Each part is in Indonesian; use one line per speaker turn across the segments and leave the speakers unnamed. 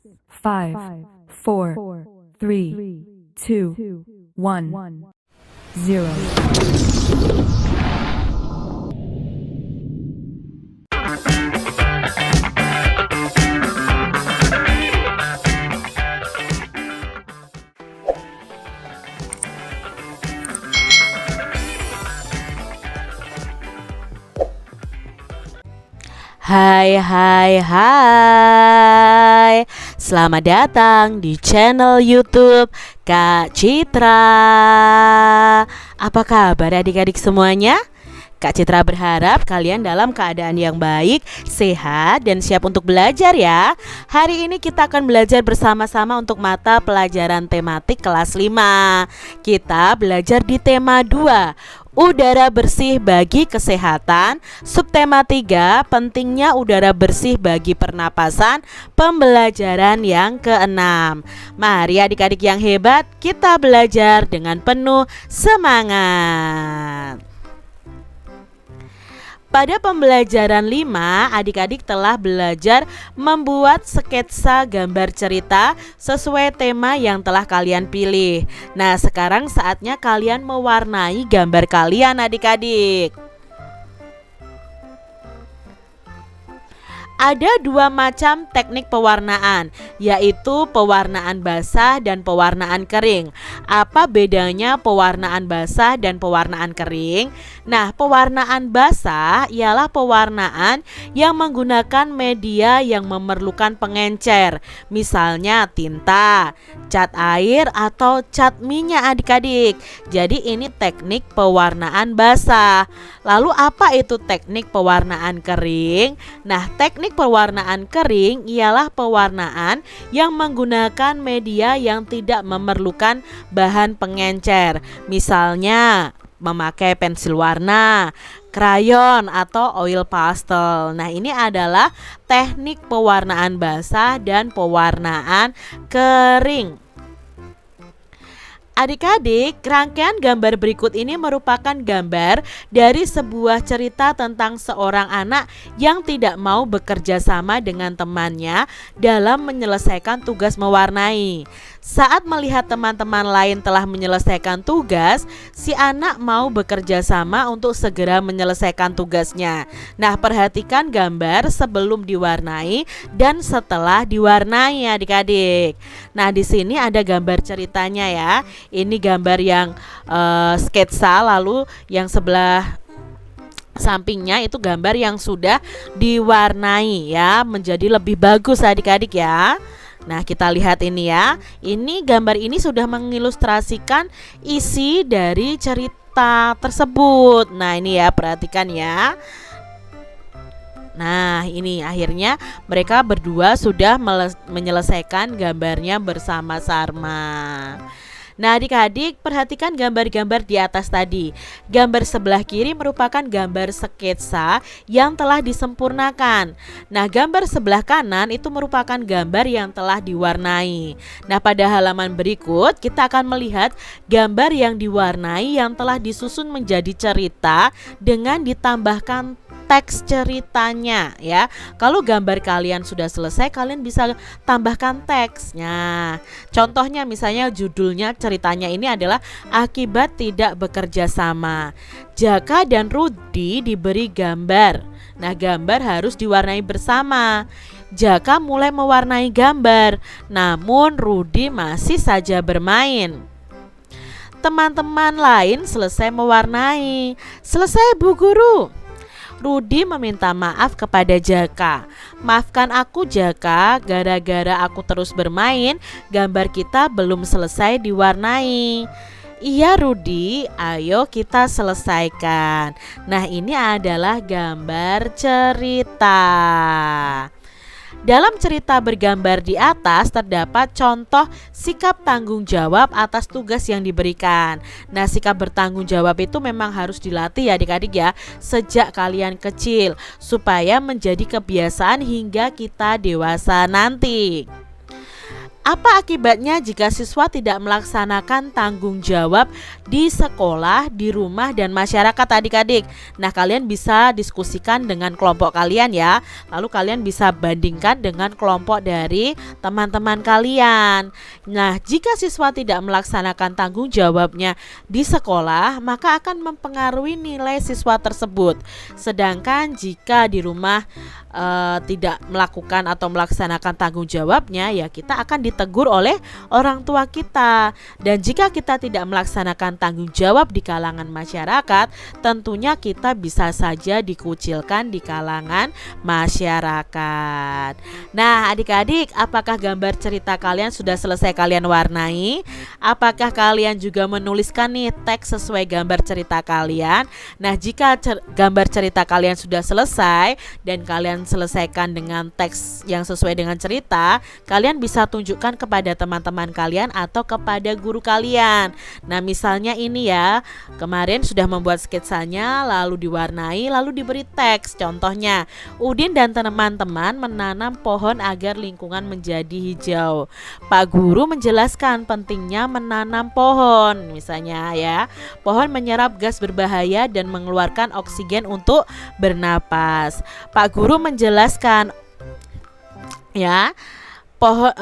5, 4, 3, 2, 1, 0.
Hai. Selamat datang di channel YouTube Kak Citra. Apa kabar adik-adik semuanya? Kak Citra berharap kalian dalam keadaan yang baik, sehat, dan siap untuk belajar ya. Hari ini kita akan belajar bersama-sama untuk mata pelajaran tematik kelas 5. Kita belajar di tema 2, udara bersih bagi kesehatan. Subtema 3, pentingnya udara bersih bagi pernapasan, pembelajaran yang ke-6. Mari adik-adik yang hebat, kita belajar dengan penuh semangat. Pada pembelajaran 5, adik-adik telah belajar membuat sketsa gambar cerita sesuai tema yang telah kalian pilih. Nah, sekarang saatnya kalian mewarnai gambar kalian adik-adik. Ada dua macam teknik pewarnaan, yaitu pewarnaan basah dan pewarnaan kering. Apa bedanya pewarnaan basah dan pewarnaan kering? Nah, pewarnaan basah ialah pewarnaan yang menggunakan media yang memerlukan pengencer, misalnya tinta, cat air, atau cat minyak adik-adik. Jadi ini teknik pewarnaan basah. Lalu apa itu teknik pewarnaan kering? Nah, teknik pewarnaan kering ialah pewarnaan yang menggunakan media yang tidak memerlukan bahan pengencer, misalnya memakai pensil warna, krayon, atau oil pastel. Nah, ini adalah teknik pewarnaan basah dan pewarnaan kering. Adik-adik, rangkaian gambar berikut ini merupakan gambar dari sebuah cerita tentang seorang anak yang tidak mau bekerja sama dengan temannya dalam menyelesaikan tugas mewarnai. Saat melihat teman-teman lain telah menyelesaikan tugas, si anak mau bekerja sama untuk segera menyelesaikan tugasnya. Nah, perhatikan gambar sebelum diwarnai dan setelah diwarnai adik-adik. Nah, di sini ada gambar ceritanya ya. Ini gambar yang sketsa, lalu yang sebelah sampingnya itu gambar yang sudah diwarnai ya, menjadi lebih bagus adik-adik ya. Nah, kita lihat ini ya. Ini gambar ini sudah mengilustrasikan isi dari cerita tersebut. Nah, ini ya, perhatikan ya. Nah, ini akhirnya mereka berdua sudah menyelesaikan gambarnya bersama-sama. Nah, adik-adik, perhatikan gambar-gambar di atas tadi. Gambar sebelah kiri merupakan gambar sketsa yang telah disempurnakan. Nah, gambar sebelah kanan itu merupakan gambar yang telah diwarnai. Nah, pada halaman berikut kita akan melihat gambar yang diwarnai yang telah disusun menjadi cerita dengan ditambahkan teks ceritanya ya. Kalau gambar kalian sudah selesai, kalian bisa tambahkan teksnya. Contohnya misalnya judulnya ceritanya ini adalah akibat tidak bekerja sama. Jaka dan Rudi diberi gambar. Nah, gambar harus diwarnai bersama. Jaka mulai mewarnai gambar, namun Rudi masih saja bermain. Teman-teman lain selesai mewarnai. Selesai, Bu Guru. Rudi meminta maaf kepada Jaka. Maafkan aku Jaka, gara-gara aku terus bermain, gambar kita belum selesai diwarnai. Iya Rudi, ayo kita selesaikan. Nah, ini adalah gambar cerita. Dalam cerita bergambar di atas terdapat contoh sikap tanggung jawab atas tugas yang diberikan. Nah, sikap bertanggung jawab itu memang harus dilatih ya adik-adik ya, sejak kalian kecil, supaya menjadi kebiasaan hingga kita dewasa nanti. Apa akibatnya jika siswa tidak melaksanakan tanggung jawab di sekolah, di rumah, dan masyarakat adik-adik? Nah, kalian bisa diskusikan dengan kelompok kalian ya. Lalu kalian bisa bandingkan dengan kelompok dari teman-teman kalian. Nah, jika siswa tidak melaksanakan tanggung jawabnya di sekolah, maka akan mempengaruhi nilai siswa tersebut. Sedangkan jika di rumah tidak melakukan atau melaksanakan tanggung jawabnya, ya kita akan ditegur oleh orang tua kita. Dan jika kita tidak melaksanakan tanggung jawab di kalangan masyarakat, tentunya kita bisa saja dikucilkan di kalangan masyarakat. Nah, adik-adik, apakah gambar cerita kalian sudah selesai kalian warnai? Apakah kalian juga menuliskan nih teks sesuai gambar cerita kalian? Nah, jika gambar cerita kalian sudah selesai dan kalian selesaikan dengan teks yang sesuai dengan cerita, kalian bisa tunjukkan kepada teman-teman kalian atau kepada guru kalian. Nah, misalnya ini ya, kemarin sudah membuat sketsanya, lalu diwarnai, lalu diberi teks. Contohnya, Udin dan teman-teman menanam pohon agar lingkungan menjadi hijau. Pak Guru menjelaskan pentingnya menanam pohon. Misalnya ya, pohon menyerap gas berbahaya dan mengeluarkan oksigen untuk bernapas. Pak Guru menjelaskan ya, pohon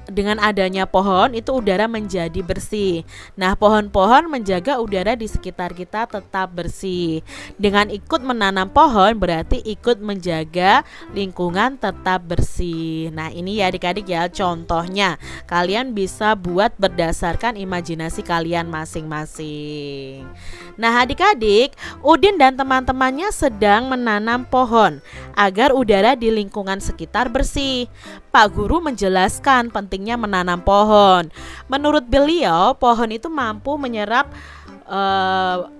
dengan adanya pohon itu udara menjadi bersih. Nah, pohon-pohon menjaga udara di sekitar kita tetap bersih. Dengan ikut menanam pohon berarti ikut menjaga lingkungan tetap bersih. Nah, ini ya adik-adik ya contohnya. Kalian bisa buat berdasarkan imajinasi kalian masing-masing. Nah, adik-adik, Udin dan teman-temannya sedang menanam pohon agar udara di lingkungan sekitar bersih. Pak Guru menjelaskan pentingnya menanam pohon. Menurut beliau, pohon itu mampu menyerap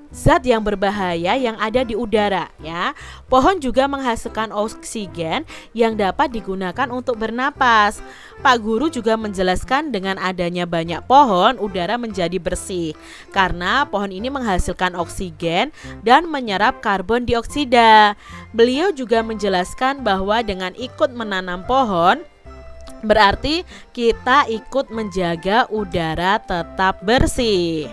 zat yang berbahaya yang ada di udara ya. Pohon juga menghasilkan oksigen yang dapat digunakan untuk bernapas. Pak Guru juga menjelaskan dengan adanya banyak pohon, udara menjadi bersih karena pohon ini menghasilkan oksigen dan menyerap karbon dioksida. Beliau juga menjelaskan bahwa dengan ikut menanam pohon berarti kita ikut menjaga udara tetap bersih.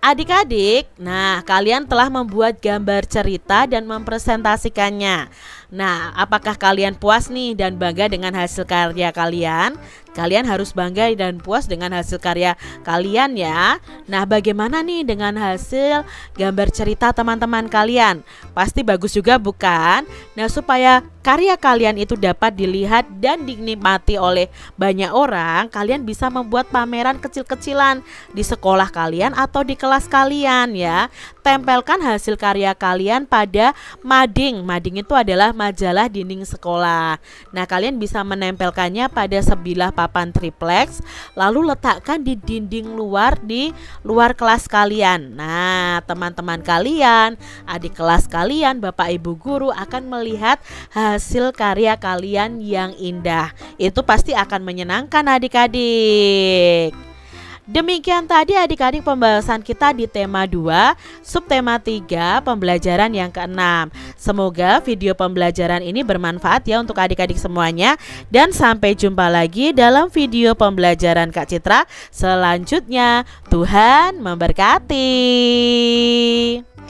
Adik-adik, nah kalian telah membuat gambar cerita dan mempresentasikannya. Nah, apakah kalian puas nih dan bangga dengan hasil karya kalian? Kalian harus bangga dan puas dengan hasil karya kalian ya. Nah, bagaimana nih dengan hasil gambar cerita teman-teman kalian? Pasti bagus juga bukan? Nah, supaya karya kalian itu dapat dilihat dan dinikmati oleh banyak orang, kalian bisa membuat pameran kecil-kecilan di sekolah kalian atau di kelas kalian ya. Tempelkan hasil karya kalian pada mading. Mading itu adalah majalah dinding sekolah. Nah, kalian bisa menempelkannya pada sebilah papan triplex, lalu letakkan di dinding luar di luar kelas kalian. Nah, teman-teman kalian, adik kelas kalian, Bapak Ibu guru akan melihat hasil karya kalian yang indah. Itu pasti akan menyenangkan adik-adik. Demikian tadi adik-adik pembahasan kita di tema 2, subtema 3, pembelajaran yang ke-6. Semoga video pembelajaran ini bermanfaat ya untuk adik-adik semuanya. Dan sampai jumpa lagi dalam video pembelajaran Kak Citra selanjutnya. Tuhan memberkati.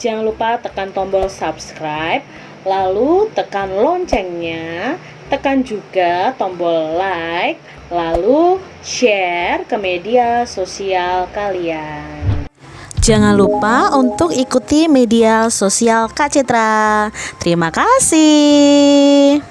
Jangan lupa tekan tombol subscribe, lalu tekan loncengnya, tekan juga tombol like, lalu share ke media sosial kalian. Jangan lupa untuk ikuti media sosial Kak Citra. Terima kasih.